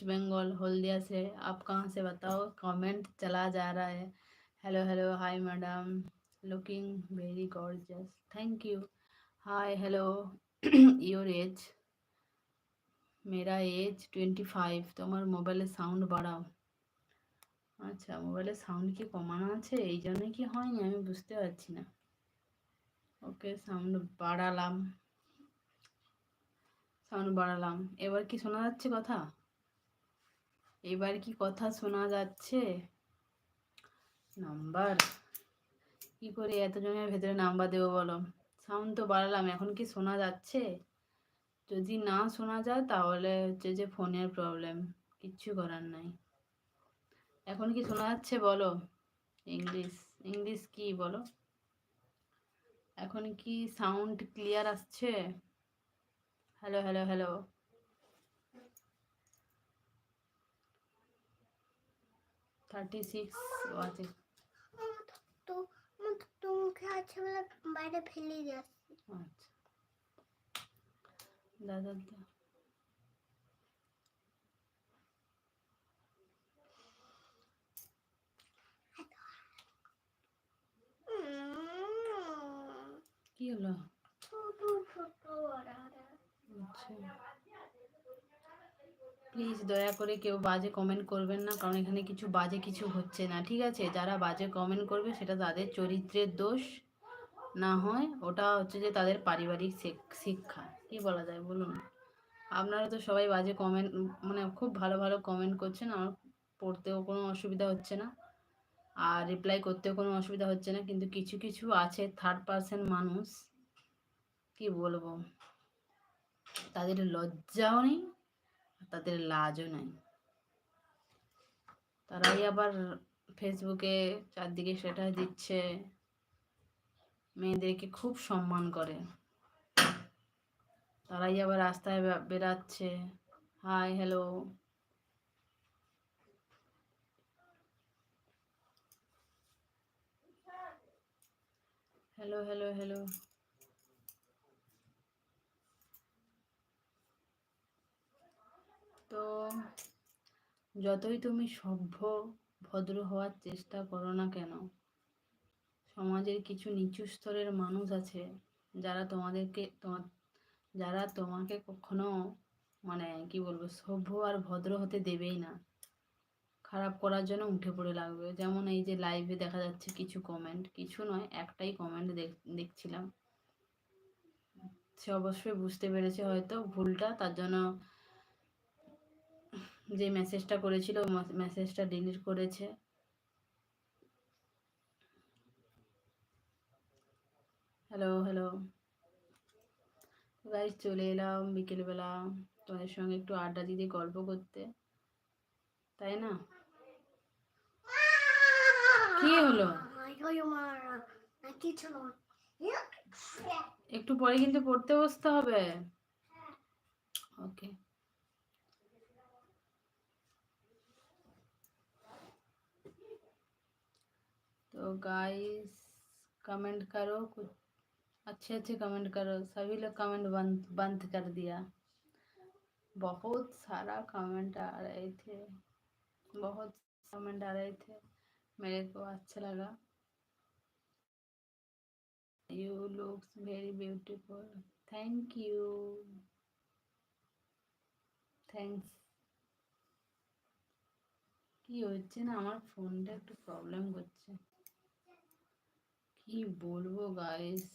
Waste Bengal Haldia से। आप कहाँ से बताओ? कमेंट चला जा रहा है। Hello hello, hi madam, looking very gorgeous, thank you. Hi hello. Your age? मेरा एज 25। তোমার মোবাইলের সাউন্ড বাড়াও। আচ্ছা, মোবাইলের সাউন্ড কি কমানো আছে, এই জন্য কি হয়নি আমি বুঝতে পারছি না। ওকে, সাউন্ড বাড়ালাম, সাউন্ড বাড়ালাম। এবার কি শোনা যাচ্ছে কথা? এবার কি কথা শোনা যাচ্ছে? নাম্বার কি করে এতজনের ভেতরে নাম্বার দেবো বলো? সাউন্ড তো বাড়ালাম, এখন কি শোনা যাচ্ছে? যদি না শোনা যায় তাহলে হচ্ছে যে ফোনের প্রবলেম, কিচ্ছু করার নাই। এখন কি শোনা যাচ্ছে বলো? ইংলিশ, ইংলিশ কি বলো? এখন কি সাউন্ড ক্লিয়ার আসছে? Hello hello hello. 36 আছে। তো তো মুখে আছে বলে বাইরে ফেলে যাচ্ছে। আচ্ছা দাদা, কি হলো? আচ্ছা, প্লিজ দয়া করে কেউ বাজে কমেন্ট করবেন না, কারণ এখানে কিছু বাজে কিছু হচ্ছে না, ঠিক আছে? যারা বাজে কমেন্ট করবে সেটা তাদের চরিত্রের দোষ, না হয় ওটা হচ্ছে যে তাদের পারিবারিক শিক্ষা। কি বলা যায় বলুন? আপনারা তো সবাই বাজে কমেন্ট, মানে খুব ভালো ভালো কমেন্ট করছেন, আমার পড়তেও কোনো অসুবিধা হচ্ছে না, আর রিপ্লাই করতেও কোনো অসুবিধা হচ্ছে না, কিন্তু কিছু কিছু আছে থার্ড পার্সন মানুষ, কি বলবো, তাদের লজ্জাও নেই, তাদের লাজও নেই। তারাই আবার ফেসবুকে চারদিকে স্ট্যাটাস দিচ্ছে, মেয়েদেরকে খুব সম্মান করে, তারাই আবার রাস্তায় বেরাচ্ছে। Hi hello. Hello hello hello. তো যতই তুমি সভ্য ভদ্র হওয়ার চেষ্টা করো না কেন, সমাজের কিছু নিচু স্তরের মানুষ আছে যারা যারা তোমাকে কখনো, মানে কি বলবো, সভ্য আর ভদ্র হতে দেবেই না, খারাপ করার জন্য উঠে পড়ে লাগবে। যেমন এই যে লাইভে দেখা যাচ্ছে কিছু কমেন্ট, কিছু নয়, একটাই কমেন্ট দেখছিলাম, সে অবশ্যই বুঝতে পেরেছে হয়তো ভুলটা, তার জন্য যে মেসেজটা করেছিল মেসেজটা ডিলিট করেছে। হ্যালো হ্যালো গাইস, চলে এলাম বিকেলবেলা তোমাদের সঙ্গে একটু আড্ডা দিতে, গল্প করতে, তাই না? কি হলো? একটু পরে কিন্তু পড়তে বসতে হবে। ओके, तो गाइस कमेंट करो, कुछ अच्छे अच्छे कमेंट करो। सभी लोग कमेंट बंद बंद कर दिया। बहुत सारा कमेंट आ रहे थे, बहुत कमेंट आ रहे थे, मेरे को अच्छा लगा। You looks very beautiful, thank you, thanks. কি হচ্ছে না, আমার ফোনটা একটু প্রবলেম করছে, কি বলবো গাইস।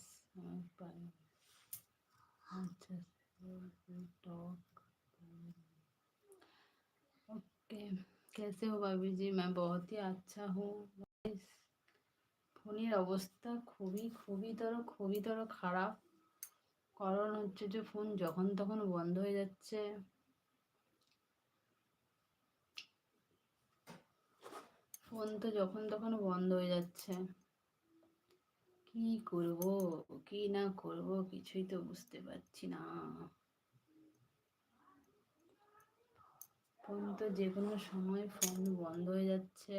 अच्छा, टॉक। ओके, कैसे हो भाभी जी? मैं बहुत ही अच्छा हूँ। ফোনের অবস্থা খুবই খারাপ, কারণ হচ্ছে যে ফোন যখন তখন বন্ধ হয়ে যাচ্ছে, ফোন তো যখন তখন বন্ধ হয়ে যাচ্ছে, কি করব কি না করব কিছুই তো বুঝতে পারছি না। ফোন তো যে কোনো সময় ফোন বন্ধ হয়ে যাচ্ছে।